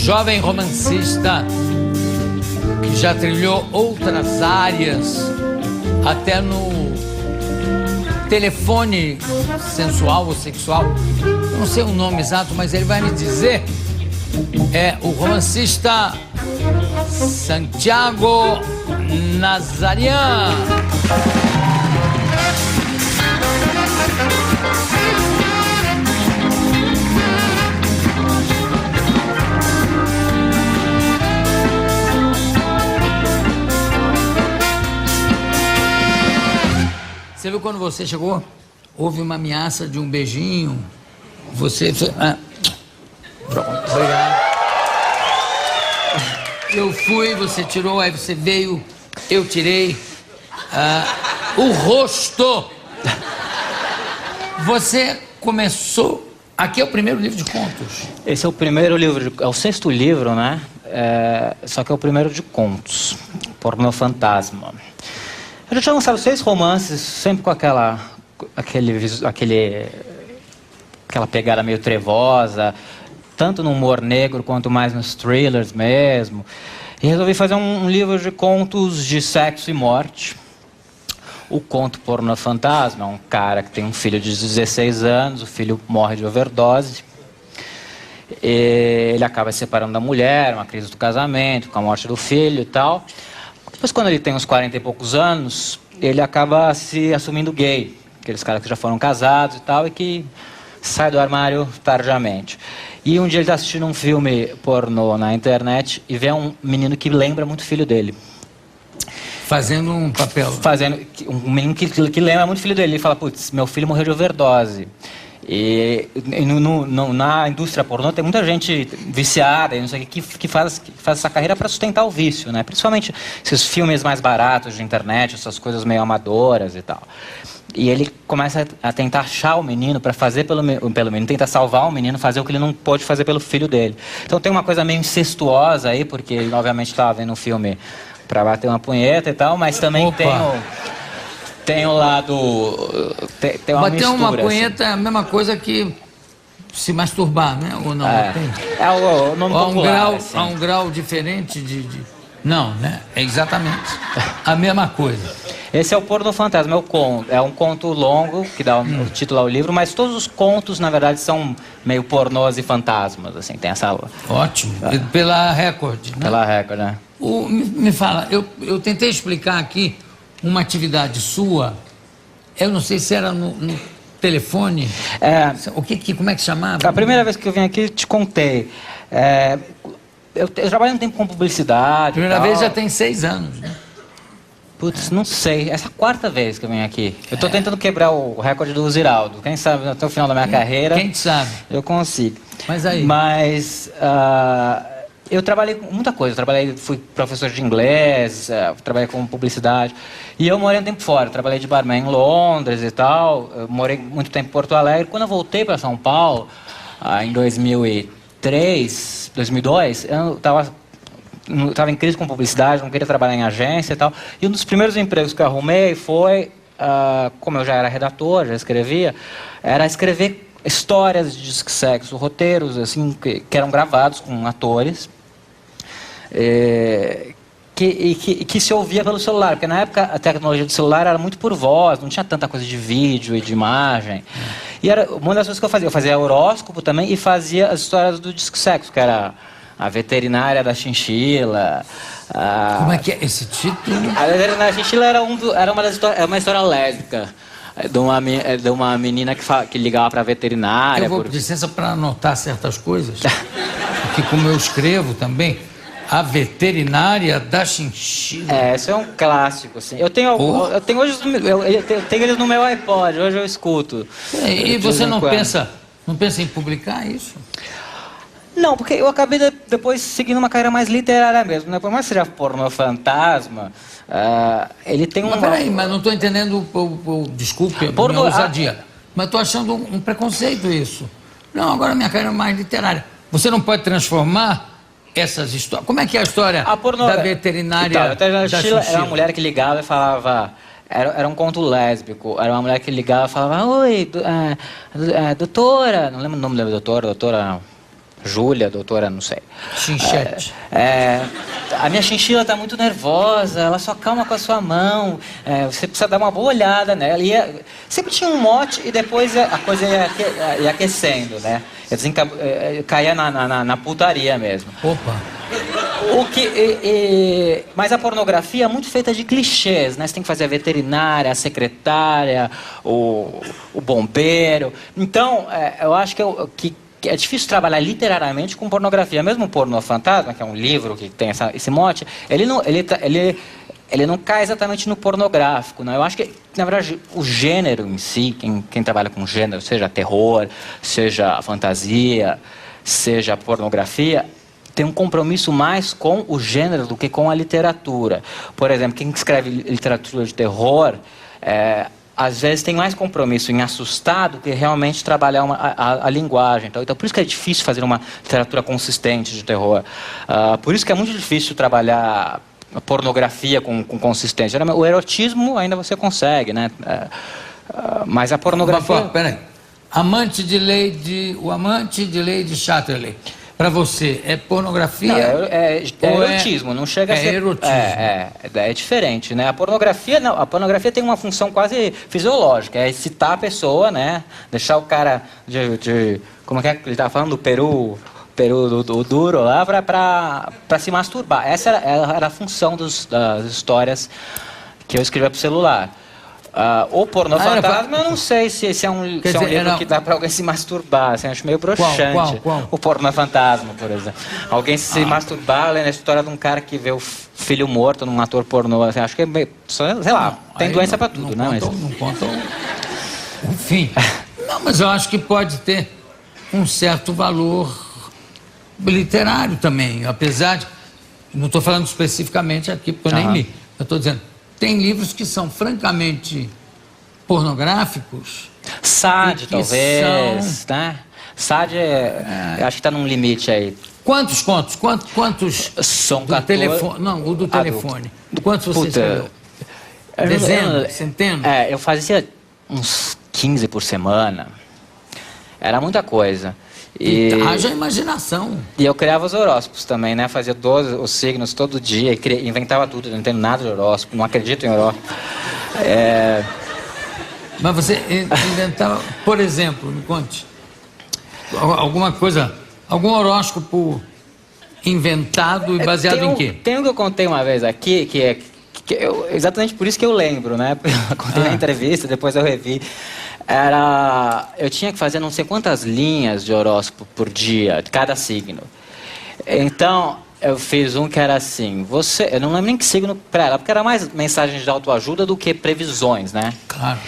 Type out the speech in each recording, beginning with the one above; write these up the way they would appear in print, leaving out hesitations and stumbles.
jovem romancista que já trilhou outras áreas, até no telefone sensual ou sexual. Não sei o nome exato, mas ele vai me dizer. É o romancista Santiago Nazarian. Você viu quando você chegou? Houve uma ameaça de um beijinho. Você fez... Pronto, obrigado. Eu fui, você tirou, aí você veio, eu tirei. O rosto. Você começou... Aqui é o primeiro livro de contos. Esse é o primeiro livro, é o 6º livro, né? Só que é o primeiro de contos. Pornô Fantasma. Eu já tinha lançado 6 romances, sempre com aquela pegada meio trevosa, tanto no humor negro quanto mais nos thrillers mesmo. E resolvi fazer um livro de contos de sexo e morte. O conto Pornô Fantasma é um cara que tem um filho de 16 anos, o filho morre de overdose. Ele acaba se separando da mulher, uma crise do casamento, com a morte do filho e tal. Depois, quando ele tem uns 40 e poucos anos, ele acaba se assumindo gay. Aqueles caras que já foram casados e tal, e que sai do armário tardiamente. E um dia ele está assistindo um filme pornô na internet e vê um menino que lembra muito o filho dele. Fazendo um papel. Fazendo um menino que lembra muito o filho dele. Ele fala, putz, meu filho morreu de overdose. E na indústria pornô tem muita gente viciada, não sei o que faz essa carreira para sustentar o vício, né? Principalmente esses filmes mais baratos de internet, essas coisas meio amadoras e tal. E ele começa a tentar achar o menino para fazer pelo menino, tenta salvar o menino, fazer o que ele não pôde fazer pelo filho dele. Então tem uma coisa meio incestuosa aí, porque ele obviamente estava vendo um filme para bater uma punheta e tal, mas também tem o lado... Tem uma bater mistura, uma punheta assim. é a mesma coisa que se masturbar, né? Ou não? É o nome popular, assim. Há um grau diferente de... Não, né? É exatamente a mesma coisa. Esse é o Pornô Fantasma, é um conto longo, que dá o título ao livro, mas todos os contos, na verdade, são meio pornôs e fantasmas, assim, tem essa... Ótimo, pela Record, né? Pela Record, né? Me fala, eu tentei explicar aqui uma atividade sua, eu não sei se era no telefone, como é que chamava? A primeira vez que eu vim aqui, te contei. Eu trabalhei um tempo com publicidade. Primeira vez já tem 6 anos, né? Putz, não sei. Essa é a 4ª vez que eu venho aqui. Eu tô tentando quebrar o recorde do Ziraldo. Quem sabe até o final da minha carreira... Quem sabe? Eu consigo. Mas aí... eu trabalhei com muita coisa. Fui professor de inglês, trabalhei com publicidade. E eu morei um tempo fora. Trabalhei de barman em Londres e tal. Eu morei muito tempo em Porto Alegre. Quando eu voltei para São Paulo, em 2002, eu estava em crise com publicidade, não queria trabalhar em agência e tal. E um dos primeiros empregos que eu arrumei foi, como eu já era redator, já escrevia, era escrever histórias de disque sexo, roteiros assim, que eram gravados com atores, que se ouvia pelo celular, porque na época a tecnologia do celular era muito por voz, não tinha tanta coisa de vídeo e de imagem. E era uma das coisas que eu fazia horóscopo também e fazia as histórias do disque sexo, que era a veterinária da chinchila. Como é que é esse título? A veterinária da chinchila era uma história lésbica. De uma menina que ligava para a veterinária. Eu vou pedir licença para anotar certas coisas, porque como eu escrevo também, a veterinária da chinchila. Esse é um clássico, assim. Eu tenho eles no meu iPod, hoje eu escuto. E você não pensa em publicar isso? Não, porque eu acabei depois seguindo uma carreira mais literária mesmo, né? Por mais que seja Pornô Fantasma, ele tem Mas peraí, mas não estou entendendo desculpe, a minha ousadia. Mas estou achando um preconceito isso. Não, agora minha carreira é mais literária. Você não pode transformar essas histórias... Como é que é a história da veterinária da chinchila? Era uma mulher que ligava e falava... Era um conto lésbico. Era uma mulher que ligava e falava... Oi, doutora... Não lembro o nome da doutora... Júlia, doutora, não sei. Chinchete. A minha chinchila está muito nervosa, ela só calma com a sua mão, você precisa dar uma boa olhada nela. Sempre tinha um mote e depois a coisa ia aquecendo, né? Caía na putaria mesmo. Opa! Mas a pornografia é muito feita de clichês, né? Você tem que fazer a veterinária, a secretária, o bombeiro. Então, eu acho que é difícil trabalhar literariamente com pornografia. Mesmo o Pornô Fantasma, que é um livro que tem esse mote, ele não cai exatamente no pornográfico, né? Eu acho que, na verdade, o gênero em si, quem trabalha com gênero, seja terror, seja fantasia, seja pornografia, tem um compromisso mais com o gênero do que com a literatura. Por exemplo, quem escreve literatura de terror, às vezes tem mais compromisso em assustar do que realmente trabalhar a linguagem. Então, por isso que é difícil fazer uma literatura consistente de terror. Por isso que é muito difícil trabalhar a pornografia com consistência. O erotismo ainda você consegue, né? Mas a pornografia... Peraí. O amante de Lady Chatterley. Para você, é pornografia? Não, é erotismo, não chega a ser... erotismo. É diferente, né? A pornografia tem uma função quase fisiológica, é excitar a pessoa, né? Deixar o cara como é que ele estava falando? Do peru do duro lá para se masturbar. Essa era a função das histórias que eu escrevia para o celular. O Pornô Fantasma, eu não sei se é um livro que dá para alguém se masturbar, assim, acho meio broxante. Qual? O Pornô Fantasma, por exemplo. Alguém se masturbar lendo a história de um cara que vê o filho morto num ator pornô, assim, acho que é meio, sei lá, tem doença para tudo, né? Não contam. Enfim. Não, mas eu acho que pode ter um certo valor literário também, apesar de... Não estou falando especificamente aqui, porque eu nem li. Eu estou dizendo... Tem livros que são francamente pornográficos. Sade, talvez, né? Sade, eu acho que está num limite aí. Quantos contos? Quantos são do telefone? Não, o do telefone. Quantos você escreveu? Dezenas? Centenas? Eu fazia uns 15 por semana. Era muita coisa. Haja imaginação. E eu criava os horóscopos também, né? Fazia 12 os signos todo dia, inventava tudo, não entendo nada de horóscopo, não acredito em horóscopo. Mas você inventava, por exemplo, me conte, alguma coisa, algum horóscopo inventado e baseado em quê? Tem um que eu contei uma vez aqui, exatamente por isso que eu lembro, né? Eu contei na entrevista, depois eu revi. Eu tinha que fazer não sei quantas linhas de horóscopo por dia, de cada signo. Então, eu fiz um que era assim, eu não lembro nem que signo para ela, porque era mais mensagens de autoajuda do que previsões, né? Claro.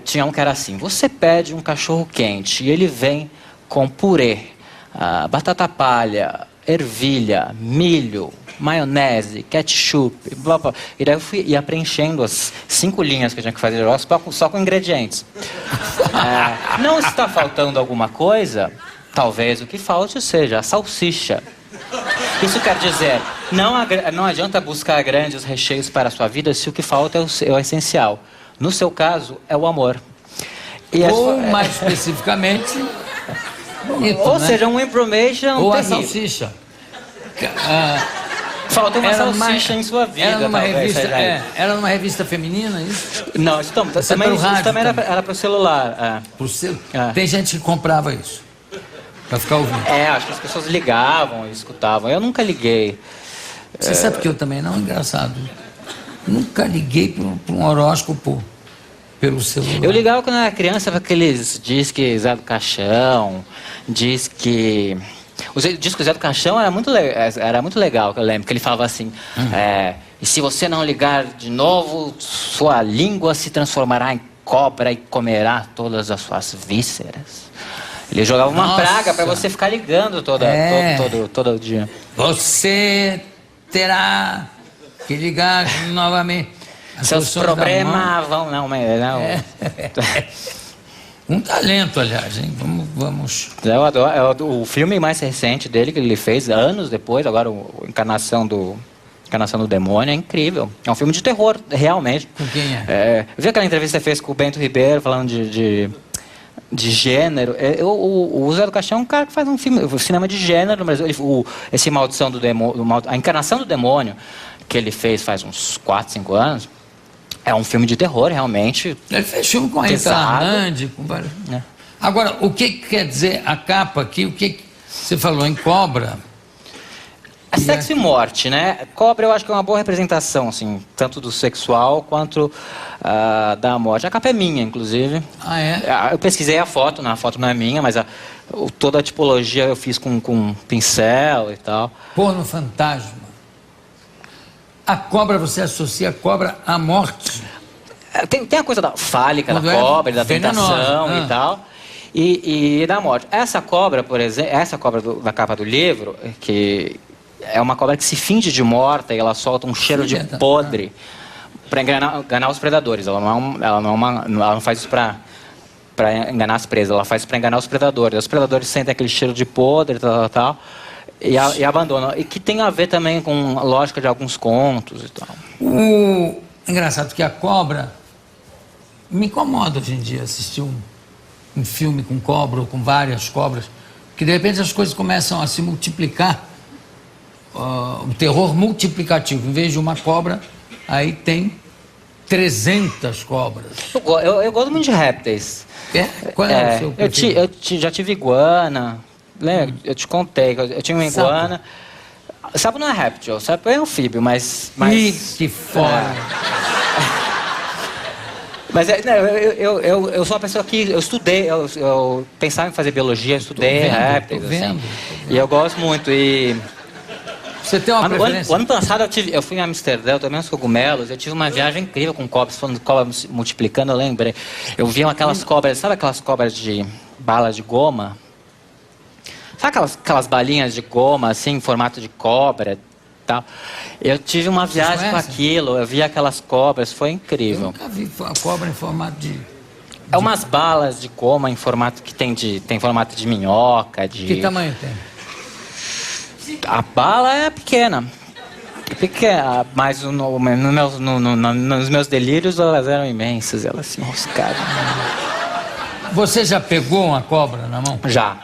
Tinha um que era assim, você pede um cachorro quente e ele vem com purê, batata palha, ervilha, milho, maionese, ketchup, blá, blá. E daí eu ia preenchendo as 5 linhas que eu tinha que fazer só com ingredientes. Não está faltando alguma coisa? Talvez o que falte seja a salsicha. Isso quer dizer, não adianta buscar grandes recheios para a sua vida se o que falta é o essencial. No seu caso, é o amor. Ou, mais especificamente, bonito, ou né? seja, um information ou terrível. a salsicha. Falta uma salsicha em sua vida. Era numa revista feminina, isso? Não, isso também era para o celular. Tem gente que comprava isso, para ficar ouvindo. Acho que as pessoas ligavam e escutavam. Eu nunca liguei. Você sabe que eu também não, engraçado. Nunca liguei para um horóscopo pelo celular. Eu ligava quando era criança para aqueles disques Zé do Caixão, o disco Zé do Caixão era muito legal, que eu lembro, que ele falava assim, e se você não ligar de novo, sua língua se transformará em cobra e comerá todas as suas vísceras. Ele jogava uma praga para você ficar ligando todo dia. Você terá que ligar novamente. Seus problemas vão... Um talento, aliás, hein? Vamos... Eu adoro. O filme mais recente dele, que ele fez anos depois, agora o Encarnação do Demônio, é incrível. É um filme de terror, realmente. Com quem é? Viu aquela entrevista que você fez com o Bento Ribeiro, falando de gênero. O Zé do Caixão é um cara que faz um cinema de gênero no Brasil. Esse Maldição do Demônio, a Encarnação do Demônio, que ele fez faz uns 4, 5 anos, é um filme de terror, realmente. Ele fez filme com a Rita Arnandi, com vários... Agora, o que quer dizer a capa aqui? O que você falou em cobra? É sexo e morte, né? Cobra eu acho que é uma boa representação, assim, tanto do sexual quanto da morte. A capa é minha, inclusive. Ah, é? Eu pesquisei a foto não é minha, mas toda a tipologia eu fiz com pincel e tal. Porno fantasma. A cobra, você associa a cobra à morte? Tem a coisa da fálica da cobra, da tentação e tal. E da morte. Essa cobra, por exemplo, da capa do livro, que é uma cobra que se finge de morta e ela solta um cheiro de podre para enganar os predadores. Ela não faz isso para enganar as presas, ela faz isso para enganar os predadores. Os predadores sentem aquele cheiro de podre, tal, e abandonam. E que tem a ver também com a lógica de alguns contos e tal. Engraçado que a cobra me incomoda hoje em dia assistir um filme com cobra ou com várias cobras, que de repente as coisas começam a se multiplicar, o terror multiplicativo. Em vez de uma cobra, aí tem 300 cobras. Eu gosto muito de répteis. Qual é o seu preferido? Eu já tive iguana, lembra? Eu te contei, eu tinha uma iguana. Sapo não é réptil, sapo é anfíbio, mas... Ih, que fora! Mas eu sou uma pessoa que eu estudei, eu pensava em fazer biologia, eu estudei répteis, assim, e eu gosto muito. Você tem uma preferência? O ano passado eu fui em Amsterdã, eu tomei uns cogumelos, eu tive uma viagem incrível com cobras, falando de cobras multiplicando, eu lembrei. Eu vi aquelas cobras, sabe aquelas cobras de bala de goma? Sabe aquelas balinhas de goma, assim, em formato de cobra? Tal. Eu tive uma viagem com aquilo, eu vi aquelas cobras, foi incrível. Eu nunca vi a cobra em formato de... É umas balas de goma em formato que tem formato de minhoca, de... Que tamanho tem? A bala é pequena, mas nos meus delírios elas eram imensas, elas se enroscavam. Você já pegou uma cobra na mão? Já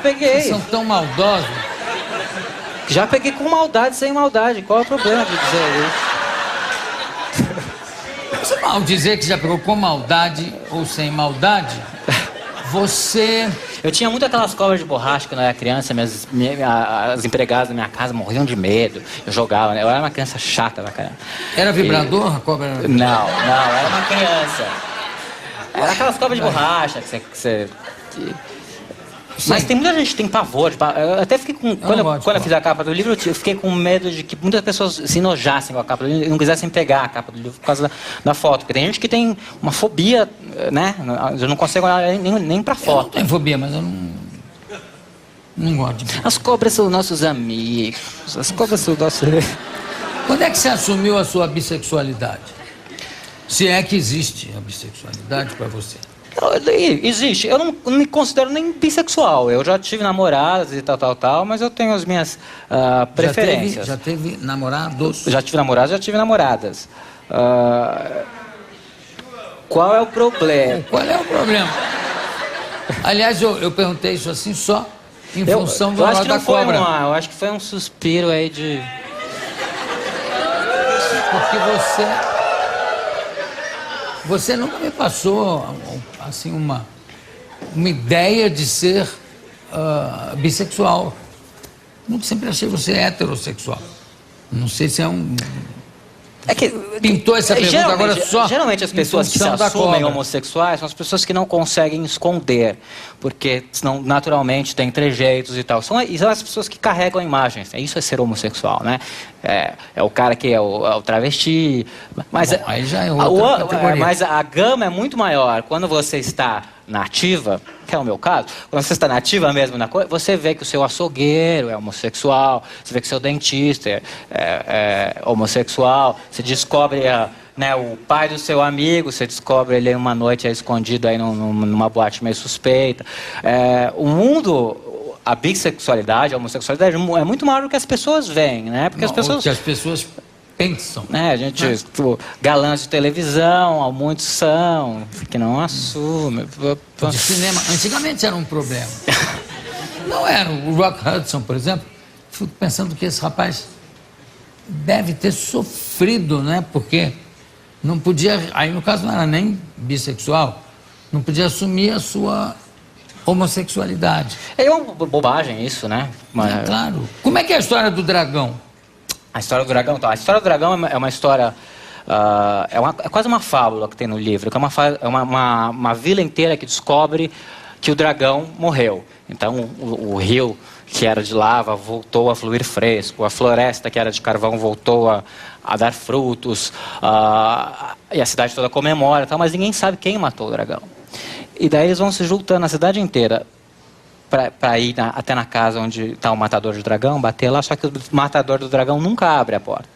peguei. Vocês são tão maldosos. Já peguei com maldade, sem maldade. Qual é o problema de dizer isso? Você mal dizer que já pegou com maldade ou sem maldade, você... Eu tinha muito aquelas cobras de borracha quando eu era criança, as empregadas da minha casa morriam de medo. Eu jogava, né? Eu era uma criança chata pra caramba. Era vibrador a cobra? Era... Não, era uma criança. Era aquelas cobras de borracha que você... Mas tem muita gente que tem pavor. Eu até fiquei com... Quando eu fiz a capa do livro, eu fiquei com medo de que muitas pessoas se enojassem com a capa do livro e não quisessem pegar a capa do livro por causa da foto. Porque tem gente que tem uma fobia, né? Eu não consigo olhar nem pra foto. Eu não tenho fobia, mas eu não gosto de... As cobras são nossos amigos. As cobras são nossos... Quando é que você assumiu a sua bissexualidade? Se é que existe a bissexualidade pra você? Existe. Eu não me considero nem bissexual. Eu já tive namoradas e tal, mas eu tenho as minhas preferências. Já teve namorados? Já tive namorados, já tive namoradas. Qual é o problema? Qual é o problema? Aliás, eu perguntei isso assim só em função do lado da cobra. Eu acho que foi um suspiro aí de... Porque você nunca me passou assim uma ideia de ser bissexual. Nunca sempre achei você heterossexual. Não sei se é um... pintou essa pergunta agora só. Geralmente as pessoas que se assumem homossexuais são as pessoas que não conseguem esconder, porque senão naturalmente tem trejeitos e tal. São as pessoas que carregam imagens. Isso é ser homossexual, né? É o cara que é o travesti. Mas, bom, aí já é outra categoria. Mas a gama é muito maior. Quando você está nativa, que é o meu caso, quando você está nativa mesmo na coisa, você vê que o seu açougueiro é homossexual, você vê que o seu dentista é homossexual, você descobre o pai do seu amigo, você descobre ele uma noite escondido aí numa boate meio suspeita. O mundo... A bissexualidade, a homossexualidade é muito maior do que as pessoas veem, né? Porque as pessoas... Que as pessoas pensam. A gente, galãs de televisão, muitos são, que não assumem. De cinema, antigamente era um problema. Não era. O Rock Hudson, por exemplo, fico pensando que esse rapaz deve ter sofrido, né? Porque não podia, aí no caso não era nem bissexual, não podia assumir a sua homossexualidade. É uma bobagem isso, né? Claro. Como é que é a história do dragão? A história do dragão, então. A história do dragão é uma história... é quase uma fábula que tem no livro, que é uma vila inteira que descobre que o dragão morreu. Então o rio que era de lava voltou a fluir fresco, a floresta que era de carvão voltou a dar frutos, e a cidade toda comemora, mas ninguém sabe quem matou o dragão. E daí eles vão se juntando a cidade inteira para ir até na casa onde está o matador de dragão, bater lá, só que o matador do dragão nunca abre a porta.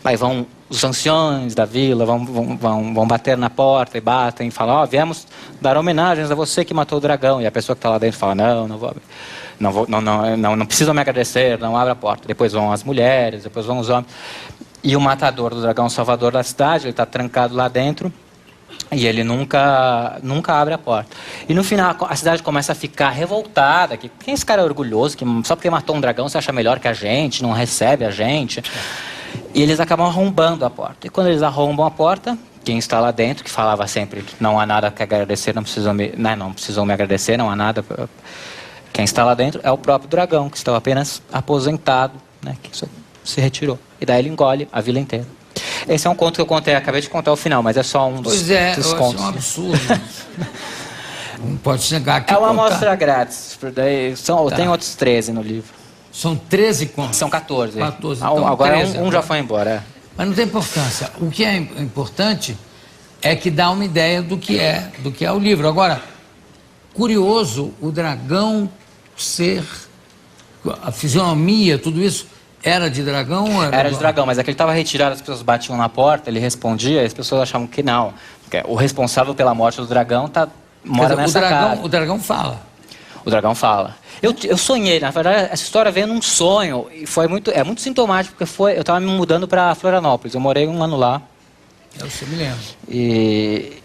Aí vão os anciões da vila, vão bater na porta e batem e falam, viemos dar homenagens a você que matou o dragão. E a pessoa que está lá dentro fala, não precisam me agradecer, não abre a porta. Depois vão as mulheres, depois vão os homens. E o matador do dragão, o salvador da cidade, ele está trancado lá dentro e ele nunca abre a porta. E no final a cidade começa a ficar revoltada, que esse cara é orgulhoso, que só porque matou um dragão você acha melhor que a gente, não recebe a gente. E eles acabam arrombando a porta. E quando eles arrombam a porta, quem está lá dentro, que falava sempre que não há nada que agradecer, não precisam me agradecer, não há nada. Quem está lá dentro é o próprio dragão, que estava apenas aposentado, né, que se retirou. E daí ele engole a vila inteira. Esse é um conto que eu contei, acabei de contar o final, mas é só um dos contos. É um absurdo. Não pode chegar aqui. É uma amostra grátis. Tem outros 13 no livro. São 13 contos? São 14. 14. Então, agora 13, um já foi embora. Mas não tem importância. O que é importante é que dá uma ideia do que é o livro. Agora, curioso, o dragão ser... A fisionomia, tudo isso, era de dragão ou era de dragão, mas aquele estava retirado, as pessoas batiam na porta, ele respondia, e as pessoas achavam que não. Porque o responsável pela morte do dragão mora nessa casa. O dragão fala. O dragão fala. Eu sonhei, na verdade, essa história veio num sonho, e é muito sintomático, porque eu estava me mudando para Florianópolis, eu morei 1 ano lá. Eu me lembro. E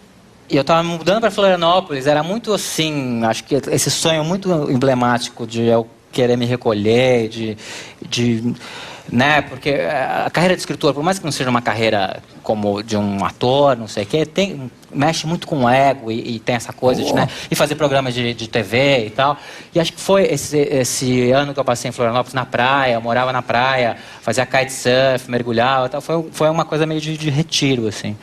eu estava me mudando para Florianópolis, era muito assim, acho que esse sonho muito emblemático de eu querer me recolher, né, porque a carreira de escritor, por mais que não seja uma carreira como de um ator, não sei o quê, mexe muito com o ego e tem essa coisa de, né, e fazer programas de TV e tal. E acho que foi esse ano que eu passei em Florianópolis na praia, eu morava na praia, fazia kitesurf, mergulhava e tal, foi uma coisa meio de retiro, assim.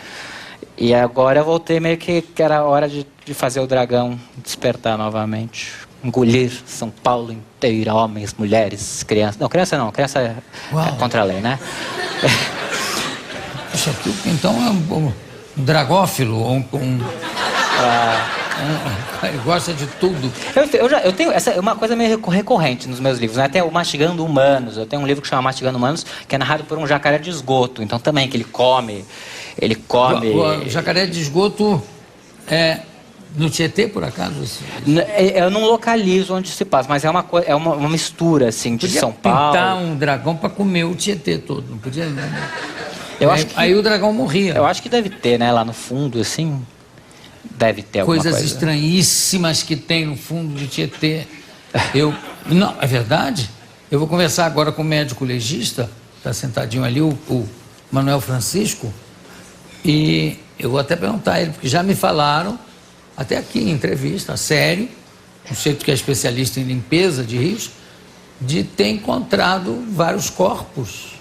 E agora eu voltei meio que era hora de fazer o dragão despertar novamente. Engolir São Paulo inteira, homens, mulheres, crianças. Não, criança é contra a lei, né? Isso aqui, então, é um dragófilo, ele gosta de tudo. Eu tenho essa é uma coisa meio recorrente nos meus livros, né? Tem o Mastigando Humanos, eu tenho um livro que chama Mastigando Humanos, que é narrado por um jacaré de esgoto, então também que ele come... O jacaré de esgoto é... No Tietê, por acaso? Eu não localizo onde se passa, mas é uma mistura, assim, de São Paulo. Podia pintar um dragão para comer o Tietê todo, não podia? Né? Aí o dragão morria. Eu acho que deve ter, né? Lá no fundo, assim, deve ter alguma coisa. Coisas estranhíssimas que tem no fundo do Tietê. Não, é verdade? Eu vou conversar agora com o médico legista, está sentadinho ali, o Manuel Francisco, e eu vou até perguntar a ele, porque já me falaram, até aqui em entrevista, sério, um sujeito que é especialista em limpeza de rios, de ter encontrado vários corpos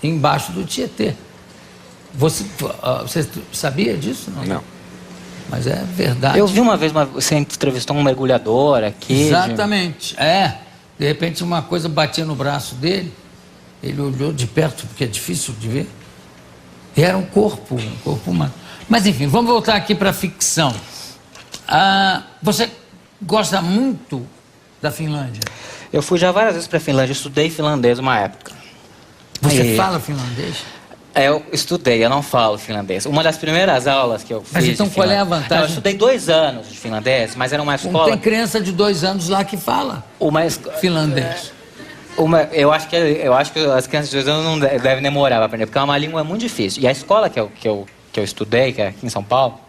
embaixo do Tietê. Você sabia disso? Não. Mas é verdade. Eu vi uma vez, você entrevistou um mergulhador aqui. Exatamente. De repente uma coisa batia no braço dele, ele olhou de perto, porque é difícil de ver, e era um corpo humano. Mas enfim, vamos voltar aqui para a ficção. Você gosta muito da Finlândia? Eu fui já várias vezes para a Finlândia, estudei finlandês uma época. Você fala finlandês? Eu estudei, eu não falo finlandês. Uma das primeiras aulas que eu fiz. Mas então qual é a vantagem? Eu estudei 2 anos de finlandês, mas era uma escola. Tem criança de 2 anos lá que fala finlandês. Eu acho que as crianças de 2 anos não devem demorar para aprender, porque é uma língua muito difícil. E a escola que eu estudei, que é aqui em São Paulo,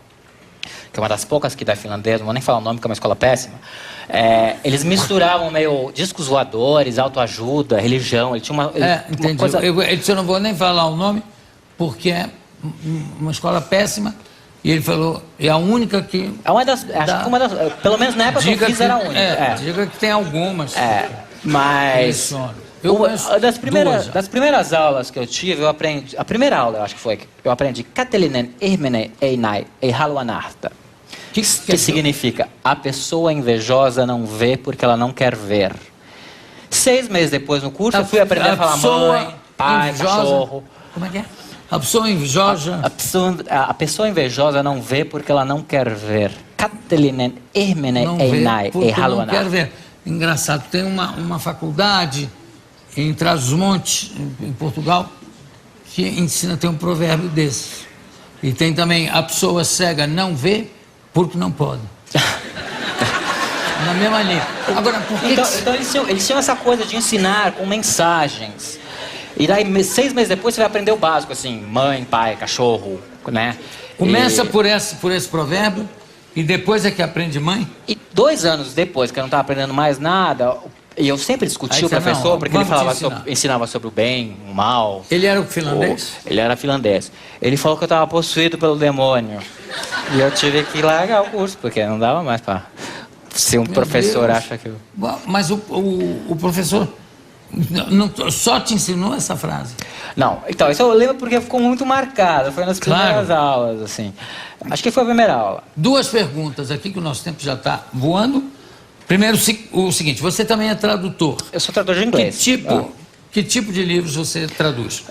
que é uma das poucas que dá finlandês, não vou nem falar o nome, que é uma escola péssima, eles misturavam meio discos voadores, autoajuda, religião. Ele tinha entendi. Uma coisa... Eu não vou nem falar o nome, porque é uma escola péssima. E ele falou, é a única que... acho que pelo menos na época que eu fiz era a única. Diga que tem algumas. Mas... Das primeiras aulas que eu tive, eu aprendi... A primeira aula, eu acho que foi, eu aprendi Katelinen ihminen ei näe, ei halua nähdä. Que significa, a pessoa invejosa não vê porque ela não quer ver. 6 meses depois no curso, eu fui aprender a falar mãe, pai, cachorro. Como é que é? A pessoa invejosa... A pessoa invejosa não vê porque ela não quer ver. Katelinen ihminen ei näe, ei halua nähdä. Não quer ver. Engraçado, tem uma faculdade em Trás-os-Montes, em Portugal, que ensina, tem um provérbio desse. E tem também, a pessoa cega não vê porque não pode. Na mesma linha. Agora, por que... Então eles tinham essa coisa de ensinar com mensagens. E daí, 6 meses depois, você vai aprender o básico, assim, mãe, pai, cachorro, né? Começa por esse provérbio e depois é que aprende mãe? E 2 anos depois, que eu não estava aprendendo mais nada, e eu sempre discutia o professor, porque ele ensinava sobre o bem, o mal. Ele era o finlandês? Ele era finlandês. Ele falou que eu estava possuído pelo demônio. E eu tive que largar o curso, porque não dava mais para ser um professor, acha que eu... Mas o professor não, só te ensinou essa frase? Não, então, isso eu lembro porque ficou muito marcado. Foi nas primeiras aulas, assim. Acho que foi a primeira aula. 2 perguntas aqui, que o nosso tempo já está voando. Primeiro, o seguinte, você também é tradutor. Eu sou tradutor de inglês. Que tipo de livros você traduz?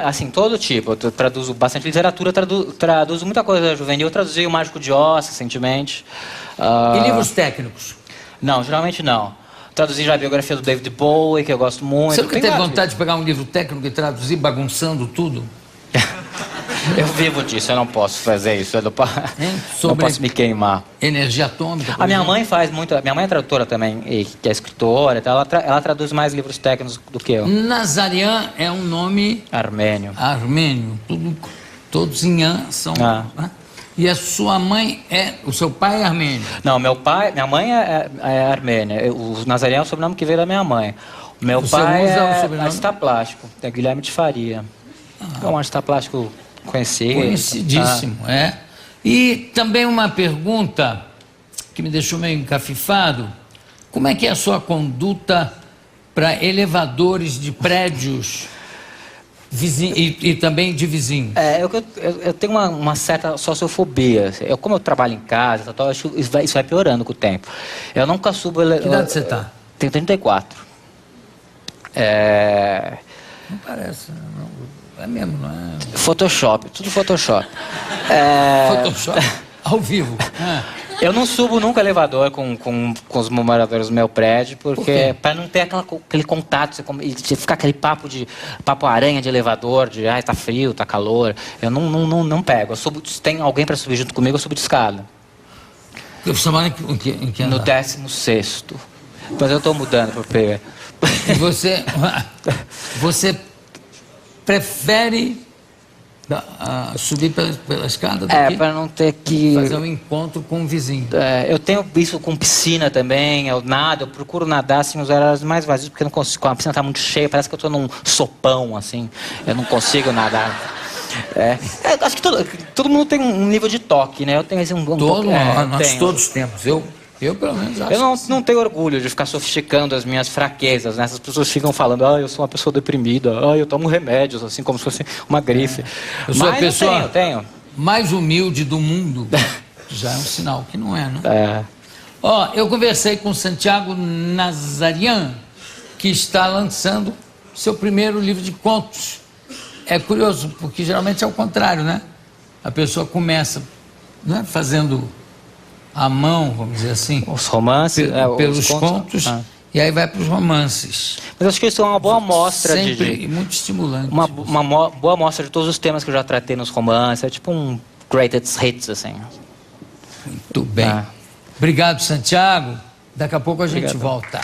Assim, todo tipo. Eu traduzo bastante literatura, traduzo muita coisa juvenil. Eu traduzi O Mágico de Oz recentemente. E livros técnicos? Não, geralmente não. Traduzi já a biografia do David Bowie, que eu gosto muito. Você nunca teve vontade de pegar um livro técnico e traduzir bagunçando tudo? Eu vivo disso, eu não posso fazer isso. Eu não posso me queimar. Energia atômica? A minha mãe faz muito. Minha mãe é tradutora também, que é escritora, então ela traduz mais livros técnicos do que eu. Nazarian é um nome... Armênio. Todos em an são... Né? E a sua mãe o seu pai é armênio? Não, minha mãe é armênia. O Nazarian é o sobrenome que veio da minha mãe. O meu pai é artista plástico, é Guilherme de Faria. É um artista plástico conhecidíssimo, E também uma pergunta que me deixou meio encafifado. Como é que é a sua conduta para elevadores de prédios e também de vizinhos? Eu tenho uma certa sociofobia. Como eu trabalho em casa, acho que isso vai piorando com o tempo. Eu nunca subo... Que idade você está? Tenho 34. Não parece, não. É mesmo, não é? Photoshop, tudo Photoshop. Photoshop? Ao vivo? Eu não subo nunca elevador com os moradores do meu prédio, porque para não ter aquele contato, e ficar aquele papo aranha de elevador, de tá frio, tá calor. Eu não pego. Se tem alguém para subir junto comigo, eu subo de escada. Você mora em que andar? No 16º. Mas eu estou mudando para pegar. E você prefere subir pela escada do que para não ter que fazer um encontro com o vizinho? Eu tenho isso com piscina também, eu procuro nadar assim, nos horários mais vazios, porque eu não consigo, a piscina está muito cheia, parece que eu estou num sopão, assim, eu não consigo nadar. Acho que todo mundo tem um nível de toque, né? Eu tenho assim, nós todos temos. Eu pelo menos acho. Eu não tenho orgulho de ficar sofisticando as minhas fraquezas, né? Essas pessoas ficam falando, eu sou uma pessoa deprimida, eu tomo remédios, assim, como se fosse uma grife. Eu sou a pessoa eu tenho. mais humilde do mundo. Já é um sinal que não é, né? Eu conversei com Santiago Nazarian, que está lançando seu primeiro livro de contos. É curioso, porque geralmente é o contrário, né? A pessoa começa, né, fazendo à mão, vamos dizer assim, os romances, pelos contos, e aí vai para os romances. Mas acho que isso é uma boa amostra muito estimulante. Uma boa amostra de todos os temas que eu já tratei nos romances. É tipo um greatest hits, assim. Muito bem. Obrigado, Santiago. Daqui a pouco a gente volta.